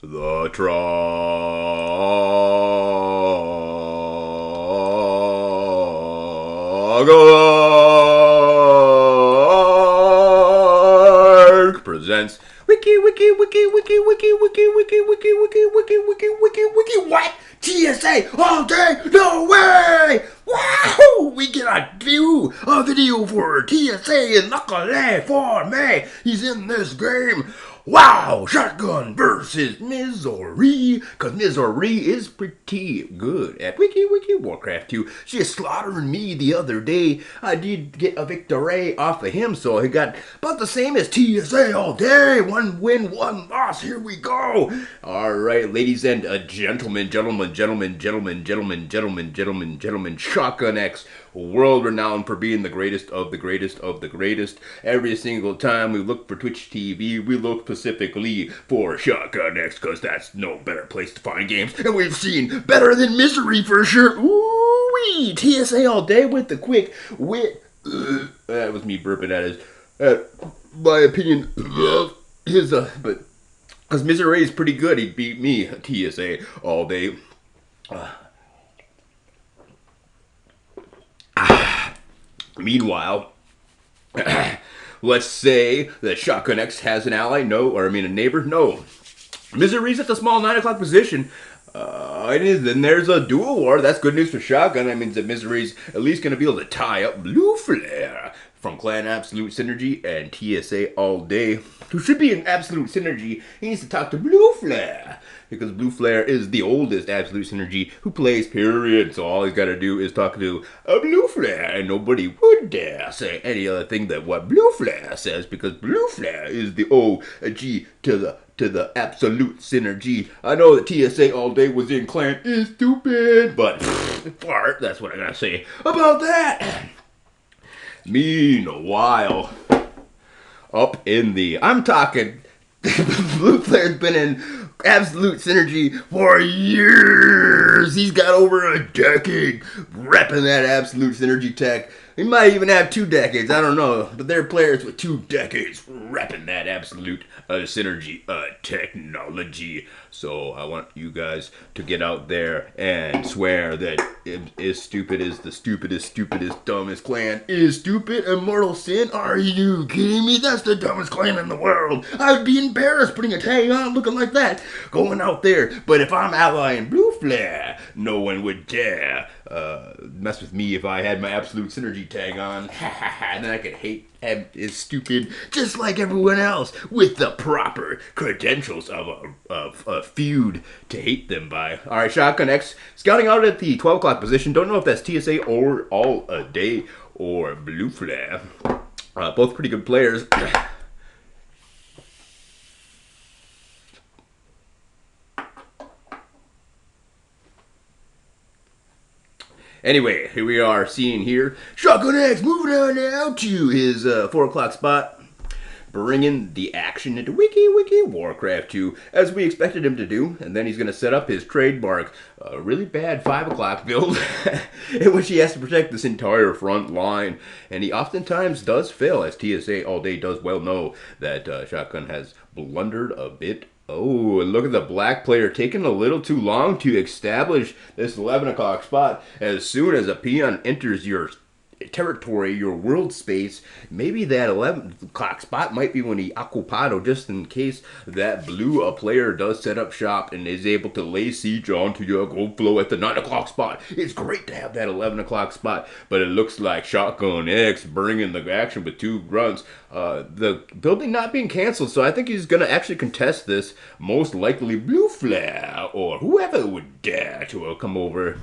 The Trog presents wiki. What? TSA all day? No way! Wow! We get a video for TSA and luckily for me, he's in this game. Wow! Shotgun versus Mizzori, because Mizzori is pretty good at Wiki Warcraft 2. She is slaughtering me the other day. I did get a victory off of him, so he got about the same as TSA all day. One win, one loss. Here we go. All right, ladies and gentlemen, Shotgun X, world renowned for being the greatest of the greatest of the greatest. Every single time we look for Twitch TV, we look specifically for Shotgun X, because that's no better place to find games. And we've seen better than Misery for sure. Ooh-wee! TSA all day with the quick wit. That was me burping at my opinion. But because Misery is pretty good, he beat me, TSA all day. Meanwhile, let's say that Shotgun X has an ally. No, or I mean a neighbor. No. Misery's at the small 9 o'clock position. Then there's a dual war. That's good news for Shotgun. That means that Misery's at least going to be able to tie up blueflare from Clan Absolute Synergy and TSA all day. Who should be in Absolute Synergy, he needs to talk to blueflare, because blueflare is the oldest Absolute Synergy who plays, period. So all he's got to do is talk to a blueflare, and nobody would dare say any other thing than what blueflare says, because blueflare is the OG to the Absolute Synergy. I know that TSA all day was in Clan is stupid, but fart, that's what I gotta say about that. Meanwhile, up in the, I'm talking, blueflare's been in Absolute Synergy for years. He's got over a decade repping that Absolute Synergy tech. He might even have 2 decades, I don't know. But there are players with 2 decades repping that Absolute Synergy technology. So I want you guys to get out there and swear that as stupid as the stupidest, dumbest clan is stupid. Immortal Sin? Are you kidding me? That's the dumbest clan in the world. I would be embarrassed putting a tag on looking like that, going out there. But if I'm allying blueflare, no one would dare mess with me if I had my Absolute Synergy tag on. And then I could hate him is stupid just like everyone else with the proper credentials of a feud to hate them by. Alright, Shotgun X scouting out at the 12 o'clock position. Don't know if that's TSA or All A Day or blueflare. Both pretty good players. Anyway, here we are seeing here Shotgun X moving on now to his 4 o'clock spot, bringing the action into Wiki Warcraft 2 as we expected him to do, and then he's going to set up his trademark really bad 5 o'clock build in which he has to protect this entire front line, and he oftentimes does fail, as TSA all day does well know that Shotgun has blundered a bit. Oh, and look at the black player taking a little too long to establish this 11 o'clock spot. As soon as a peon enters your territory, your world space, maybe that 11 o'clock spot might be when he occupado, just in case that blue player does set up shop and is able to lay siege onto your gold flow at the 9 o'clock spot. It's great to have that 11 o'clock spot, but it looks like Shotgun X bringing the action with 2 grunts. The building not being canceled, so I think he's going to actually contest this, most likely blueflare or whoever would dare to come over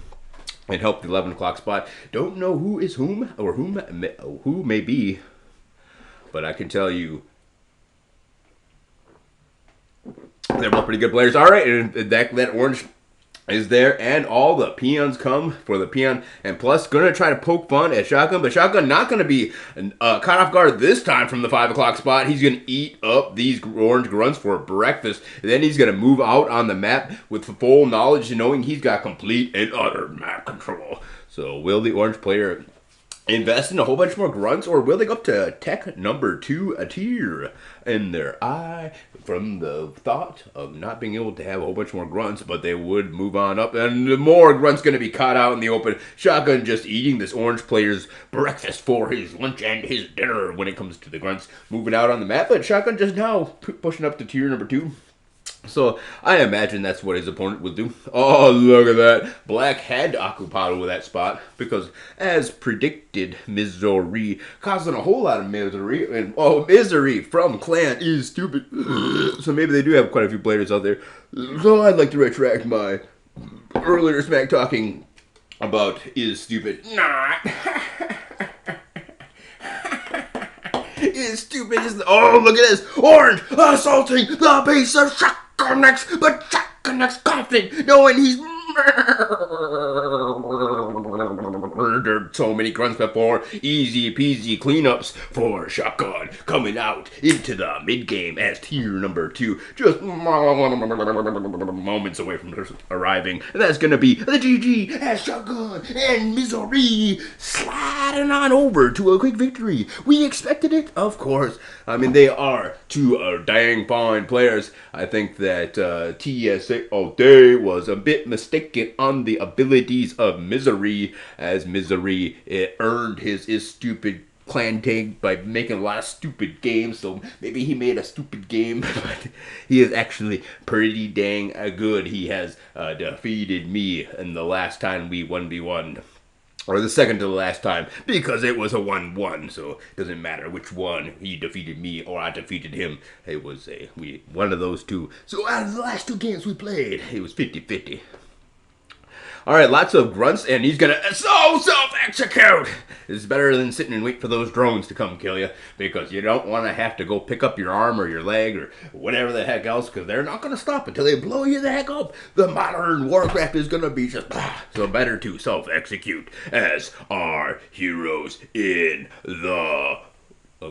and help the 11 o'clock spot. Don't know who is whom or who may be, but I can tell you they're both pretty good players. All right, and that orange is there, and all the peons come for the peon, and plus gonna try to poke fun at Shotgun, but Shotgun not gonna be caught off guard this time from the 5 o'clock spot. He's gonna eat up these orange grunts for breakfast, and then he's gonna move out on the map with full knowledge, knowing he's got complete and utter map control. So will the orange player invest in a whole bunch more grunts, or will they go up to tech number 2 a tier in their eye from the thought of not being able to have a whole bunch more grunts, but they would move on up, and the more grunts going to be caught out in the open. Shotgun just eating this orange player's breakfast for his lunch and his dinner when it comes to the grunts moving out on the map, but Shotgun just now pushing up to tier number 2. So I imagine that's what his opponent will do. Oh, look at that. Black had to occupy with that spot because, as predicted, mizzori, causing a whole lot of misery. And, misery from clan is stupid. So maybe they do have quite a few players out there. So I'd like to retract my earlier smack talking about is stupid. Not. Is stupid. Oh, look at this. Orange assaulting the base of Shotgun X, but Shotgun X confident, knowing he's murdered so many grunts before. Easy peasy cleanups for Shotgun coming out into the mid game as tier number 2, just moments away from arriving. And that's gonna be the GG as Shotgun and mizzori sliding on over to a quick victory. We expected it, of course. I mean, they are two dang fine players. I think that TSA O'Day was a bit mistaken on the abilities of mizzori, as mizzori earned his stupid clan tag by making a lot of stupid games. So maybe he made a stupid game, but he is actually pretty dang good. He has defeated me in the last time we 1v1. Or the second to the last time, because it was a 1-1, so it doesn't matter which one. He defeated me or I defeated him. It was one of those two. So out of the last 2 games we played, it was 50-50. Alright, lots of grunts, and he's gonna self-execute! It's better than sitting and wait for those drones to come kill you, because you don't want to have to go pick up your arm or your leg or whatever the heck else, because they're not gonna stop until they blow you the heck up. The modern Warcraft is gonna be just so better to self-execute as our heroes in the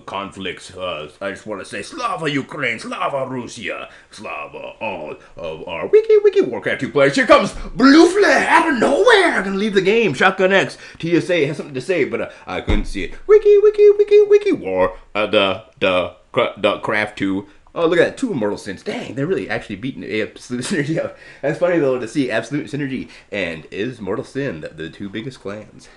conflicts. I just want to say Slava Ukraine, Slava Russia, Slava all of our wiki Warcraft 2 players. Here comes blueflare out of nowhere. Gonna leave the game. Shotgun X, TSA has something to say, but I couldn't see it. Wiki war. The craft 2. Oh, look at that. 2 Immortal Sins. Dang, they're really actually beating Absolute Synergy out. That's funny, though, to see Absolute Synergy and Is Mortal Sin, the 2 biggest clans.